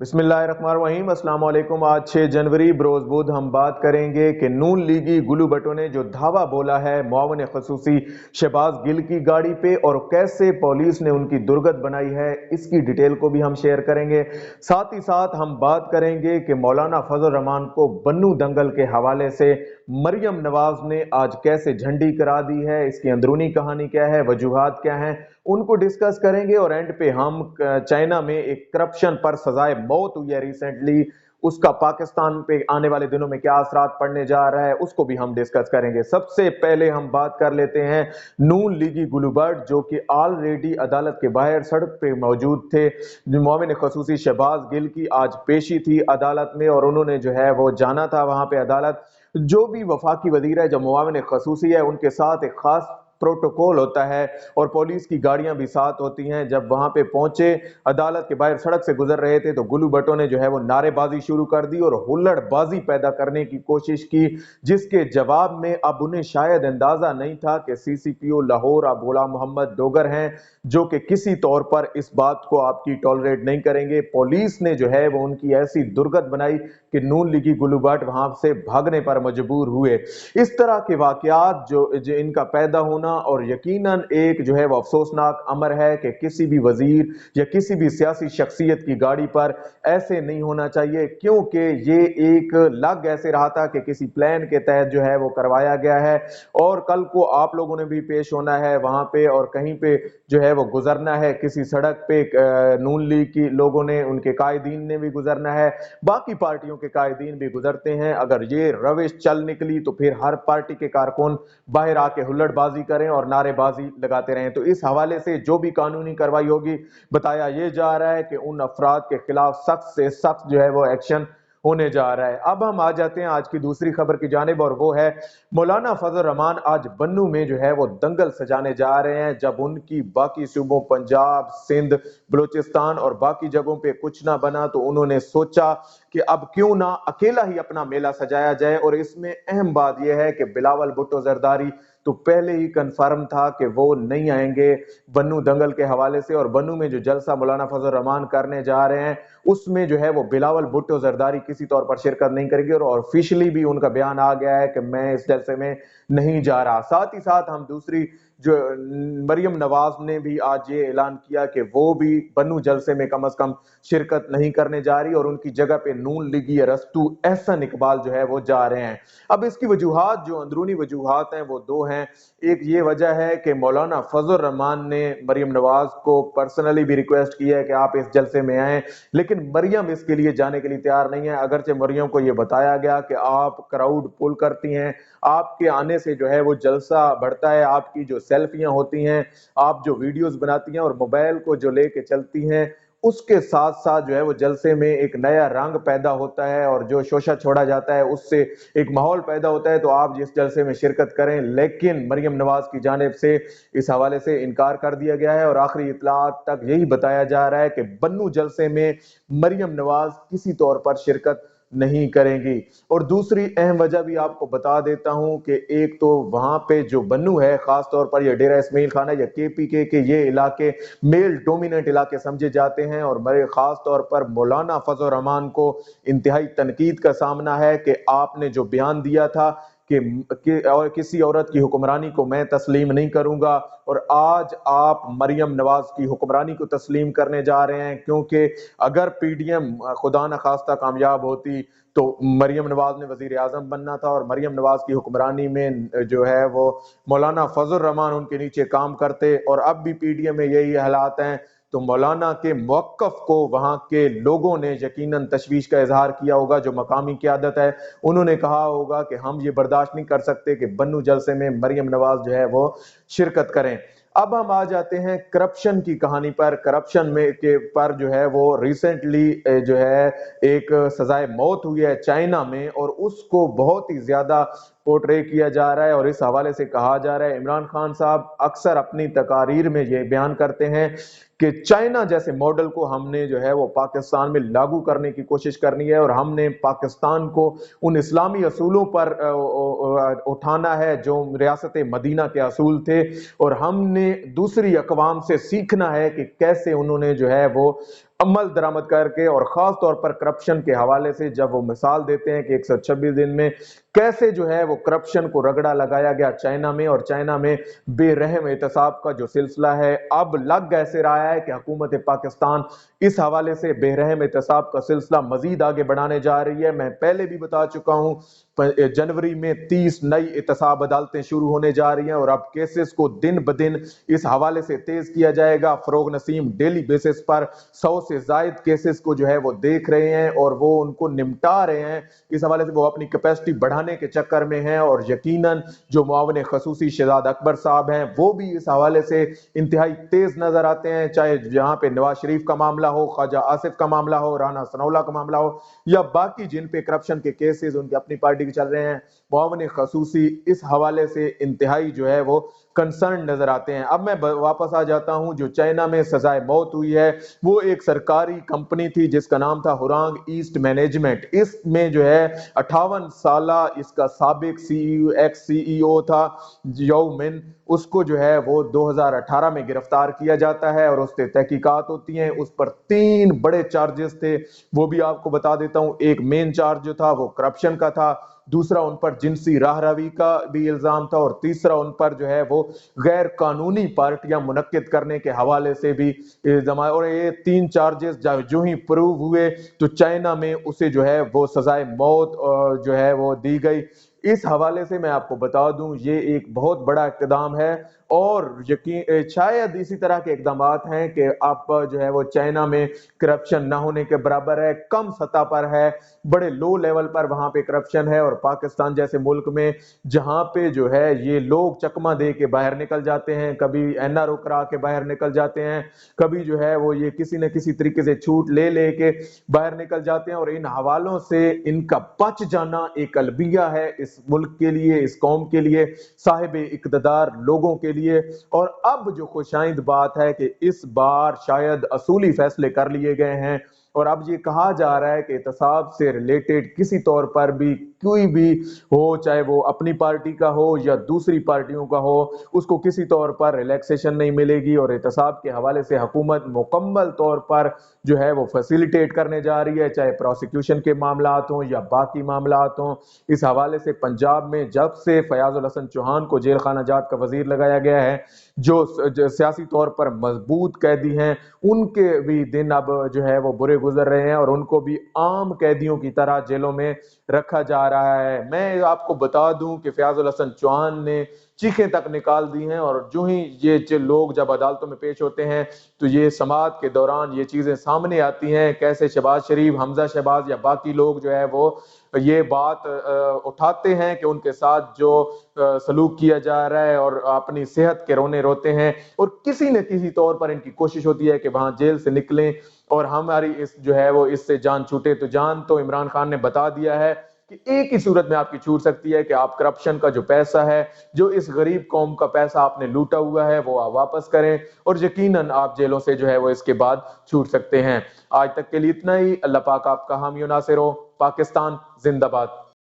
बिस्मिल्लाहिर्रहमानिर्रहीम। अस्सलाम वालेकुम। आज 6 जनवरी बरोज़ बुध हम बात करेंगे कि नून लीगी गुलू भट्टो ने जो धावा बोला है मुआविन खसूसी शहबाज गिल की गाड़ी पे और कैसे पुलिस ने उनकी दुर्गत बनाई है, इसकी डिटेल को भी हम शेयर करेंगे। साथ ही साथ हम बात करेंगे कि मौलाना फजल रहमान को बन्नू दंगल के हवाले से मरियम नवाज ने आज कैसे झंडी करा दी है, इसकी अंदरूनी कहानी क्या है, वजूहात क्या हैं, उनको डिस्कस करेंगे। और एंड पे हम चाइना में एक करप्शन पर सजाए मौत हुई है रिसेंटली, उसका पाकिस्तान पे आने वाले दिनों में क्या असरात पड़ने जा रहा है, उसको भी हम डिस्कस करेंगे। सबसे पहले हम बात कर लेते हैं नून लीगी गुलू भट्ट, जो कि ऑलरेडी अदालत के बाहर सड़क पे मौजूद थे। मुआविन खसूसी शहबाज गिल की आज पेशी थी अदालत में और उन्होंने जो है वो जाना था वहां पे अदालत। जो भी वफाकी वजीर है, जो मुआविन खसूसी है, उनके साथ एक खास प्रोटोकॉल होता है और पुलिस की गाड़ियां भी साथ होती हैं। जब वहां पे पहुंचे, अदालत के बाहर सड़क से गुजर रहे थे, तो गुलू भट्टो ने जो है वो नारेबाजी शुरू कर दी और हुल्लड़बाजी पैदा करने की कोशिश की, जिसके जवाब में अब उन्हें शायद अंदाजा नहीं था कि सीसीपीओ लाहौर अब गुलाम मोहम्मद डोगर हैं, जो कि किसी तौर पर इस बात को आपकी टॉलरेट नहीं करेंगे। पुलिस ने जो है वो उनकी ऐसी दुर्गत बनाई कि नून लीगी गुलू भट्ट वहां से भागने पर मजबूर हुए। इस तरह के वाकयात जो इनका पैदा होना और यकीनन एक जो है वो अफसोसनाक अमर है कि किसी भी वजीर या किसी भी सियासी शख्सियत की गाड़ी पर ऐसे नहीं होना चाहिए, क्योंकि ये एक लग ऐसे रहा था कि किसी प्लान के तहत जो है वो करवाया गया है। और कल को आप लोगों ने भी पेश होना है वहां पे और कहीं पे जो है वो गुजरना है किसी सड़क पे, नून लीग की लोगों ने, उनके कायदीन ने भी गुजरना है, बाकी पार्टियों के कायदीन भी गुजरते हैं। अगर ये रविश चल निकली तो फिर हर पार्टी के कारकुन बाहर आके हुल्लड़बाजी करें और नारेबाजी लगाते रहें। तो इस हवाले से जो भी कानूनी कार्रवाई होगी, बताया ये जा रहा है कि उन अफराद के खिलाफ सख्त से सख्त जो है वो एक्शन होने जा रहा है। अब हम आ जाते हैं आज की दूसरी खबर की जानिब, और वो है मौलाना फजल रहमान आज बन्नू में जो है वो दंगल सजाने जा रहे हैं। जब उनकी बाकी सूबों पंजाब, सिंध, बलूचिस्तान और बाकी जगहों पे कुछ ना बना, तो उन्होंने सोचा कि अब क्यों ना अकेला ही अपना मेला सजाया जाए। और इसमें अहम बात यह है कि बिलावल भुट्टो जरदारी तो पहले ही कंफर्म था कि वो नहीं आएंगे बन्नू दंगल के हवाले से। और बन्नू में जो जलसा मौलाना फजल रहमान करने जा रहे हैं, उसमें जो है वो बिलावल भुट्टो जरदारी किसी तौर पर शिरकत नहीं करेंगे और ऑफिशियली भी उनका बयान आ गया है कि मैं इस जलसे में नहीं जा रहा। साथ ही साथ हम दूसरी जो मरियम नवाज ने भी आज ये ऐलान किया कि वो भी बन्नू जलसे में कम अज कम शिरकत नहीं करने जा रही और उनकी जगह पे नून लीगी अरस्तु एहसन इकबाल जो है वो जा रहे हैं। अब इसकी वजूहात, जो अंदरूनी वजूहात हैं, वो दो हैं। एक ये वजह है कि मौलाना फजल रहमान ने मरियम नवाज को पर्सनली भी रिक्वेस्ट की है कि आप इस जलसे में आए, लेकिन मरियम इसके लिए जाने के लिए तैयार नहीं है। अगरचे मरियम को यह बताया गया कि आप क्राउड पुल करती हैं, आपके आने से जो है वो जलसा बढ़ता है, आपकी जो सेल्फियां होती हैं, आप जो वीडियोस बनाती हैं और मोबाइल को जो लेके चलती हैं, उसके साथ साथ जो है वो जलसे में एक नया रंग पैदा होता है और जो शोशा छोड़ा जाता है उससे एक माहौल पैदा होता है। तो आप जिस जलसे में शिरकत करें, लेकिन मरियम नवाज की जानिब से इस हवाले से इनकार कर दिया गया है और आखिरी इत्तलात तक यही बताया जा रहा है कि बन्नू जलसे में मरियम नवाज किसी तौर पर शिरकत नहीं करेंगी। और दूसरी अहम वजह भी आपको बता देता हूं कि एक तो वहां पे जो बन्नू है, खास तौर पर ये डेरा इस्माइल खाना या केपीके के ये इलाके मेल डोमिनेंट इलाके समझे जाते हैं और बड़े खास तौर पर मौलाना फजल रहमान को इंतहाई तनकीद का सामना है कि आपने जो बयान दिया था और किसी औरत की हुक्मरानी को मैं तस्लीम नहीं करूंगा, और आज आप मरियम नवाज की हुक्मरानी को तस्लीम करने जा रहे हैं। क्योंकि अगर पीडीएम खुदा न खास्ता कामयाब होती तो मरियम नवाज ने वजीर आजम बनना था और मरियम नवाज की हुक्मरानी में जो है वो मौलाना फजल रहमान उनके नीचे काम करते, और अब भी पीडीएम में यही हालात हैं। तो मौलाना के मौक़िफ़ को वहां के लोगों ने यकीनन तशवीश का इजहार किया होगा। जो मकामी क़यादत है, उन्होंने कहा होगा कि हम ये बर्दाश्त नहीं कर सकते कि बन्नू जलसे में मरियम नवाज जो है वो शिरकत करें। अब हम आ जाते हैं करप्शन की कहानी पर। करप्शन में के पर जो है वो रिसेंटली जो है एक सजाए मौत हुई है चाइना में, और उसको बहुत ही ज्यादा पोर्ट्रे किया जा रहा है और इस हवाले से कहा जा रहा है, इमरान खान साहब अक्सर अपनी तकारीर में ये बयान करते हैं कि चाइना जैसे मॉडल को हमने जो है वो पाकिस्तान में लागू करने की कोशिश करनी है और हमने पाकिस्तान को उन इस्लामी असूलों पर उठाना है जो रियासत मदीना के असूल थे, और हमने दूसरी अकवाम से सीखना है कि कैसे उन्होंने जो है वो عمल दरामद करके और ख़ास तौर पर करप्शन के हवाले से जब वो मिसाल देते हैं कि 126 दिन में कैसे जो है वो करप्शन को रगड़ा लगाया गया चाइना में, और चाइना में बेरहम एहतसाब का जो सिलसिला है अब लग ऐसे रहा है कि हुकूमत पाकिस्तान इस हवाले से बेरहम एहतसाब का सिलसिला मजीद आगे बढ़ाने जा रही है। मैं पहले भी बता चुका हूँ, जनवरी में 30 नई एहतसाब अदालतें शुरू होने जा रही हैं और अब केसेस को दिन ब दिन इस हवाले से तेज किया जाएगा। फरोग नसीम डेली बेसिस पर 100 से जायद केसेस को जो है वो देख रहे हैं और वो उनको निपटा रहे हैं। इस हवाले से वो अपनी कैपेसिटी बढ़ाने के चक्कर में हैं और यकीनन जो मुआविन खसूसी शहजाद अकबर साहब हैं वो भी इस हवाले से इंतहाई तेज नजर आते हैं, चाहे जहां पे नवाज शरीफ का मामला हो, ख्वाजा आसिफ का मामला हो, राना सनौला का मामला हो या बाकी जिन पे करप्शन के केसेस उनकी अपनी पार्टी के चल रहे हैं। मुआविन खसूसी इस हवाले से इंतहाई जो है वो कंसर्न नजर आते हैं। अब मैं वापस आ जाता हूं, जो चाइना में सजाए मौत हुई है वो एक सरकारी कंपनी थी जिसका नाम था हुरांग ईस्ट मैनेजमेंट। इसमें जो है 58 साला इसका साबिक सीईओ एक्स सीईओ था यो मिन, उसको जो है वो 2018 में गिरफ्तार किया जाता है और उस पर तहकीकात होती हैं। उस पर 3 बड़े चार्जेस थे, वो भी आपको बता देता हूं। एक मेन चार्ज जो था वो करप्शन का था, दूसरा उन पर जिनसी राहरवी का भी इल्जाम था और तीसरा उन पर जो है वो गैर कानूनी पार्टियां मुनक्किद करने के हवाले से भी इल्जाम। और ये 3 चार्जेस जो ही प्रूव हुए तो चाइना में उसे जो है वो सजाए मौत जो है वो दी गई। इस हवाले से मैं आपको बता दूं ये एक बहुत बड़ा इक़्तिदाम है और यकीन शायद इसी तरह के इक़दामात हैं कि आप जो है वो चाइना में करप्शन ना होने के बराबर है, कम सतह पर है, बड़े लो लेवल पर वहां पे करप्शन है। और पाकिस्तान जैसे मुल्क में जहां पे जो है ये लोग चकमा दे के बाहर निकल जाते हैं, कभी एनआरओ करा के बाहर निकल जाते हैं, कभी जो है वो ये किसी न किसी तरीके से छूट ले लेके बाहर निकल जाते हैं और इन हवालों से इनका बच जाना एक अलविया है इस मुल्क के लिए, इस कौम के लिए, साहिब इक़्तिदार लोगों के लिए। और अब जो खुशाइंद बात है कि इस बार शायद असूली फैसले कर लिए गए हैं और अब ये कहा जा रहा है कि एहतसाब से रिलेटेड किसी तौर पर भी कोई भी हो, चाहे वो अपनी पार्टी का हो या दूसरी पार्टियों का हो, उसको किसी तौर पर रिलैक्सेशन नहीं मिलेगी और एहतसाब के हवाले से हुकूमत मुकम्मल तौर पर जो है वो फैसिलिटेट करने जा रही है, चाहे प्रोसिक्यूशन के मामलात हों या बाकी मामलात हों। इस हवाले से पंजाब में जब से फयाजुल हसन चौहान को जेल खाना जात का वजीर लगाया गया है, जो सियासी तौर पर मजबूत कैदी हैं उनके भी दिन अब जो है वो बुरे गुजर रहे हैं और उनको भी आम कैदियों की तरह जेलों में रखा जा रहा है। मैं आपको बता दूं कि फयाजुल हसन चौहान ने चीखें तक निकाल दी हैं और जो ही ये लोग जब अदालतों में पेश होते हैं तो ये समाअत के दौरान ये चीजें सामने आती हैं, कैसे शहबाज शरीफ, हमजा शहबाज या बाकी लोग जो है वो ये बात उठाते हैं कि उनके साथ जो सलूक किया जा रहा है और अपनी सेहत के रोने रोते हैं और किसी न किसी तौर पर इनकी कोशिश होती है कि वहां जेल से निकलें और हमारी इस जो है वो इससे जान छूटे। तो जान तो इमरान खान ने बता दिया है कि एक ही सूरत में आपकी छूट सकती है कि आप करप्शन का जो पैसा है, जो इस गरीब कौम का पैसा आपने लूटा हुआ है, वो आप वापस करें और यकीनन आप जेलों से जो है वो इसके बाद छूट सकते हैं। आज तक के लिए इतना ही। अल्लाह पाक आपका हामी नासिर हो। पाकिस्तान जिंदाबाद।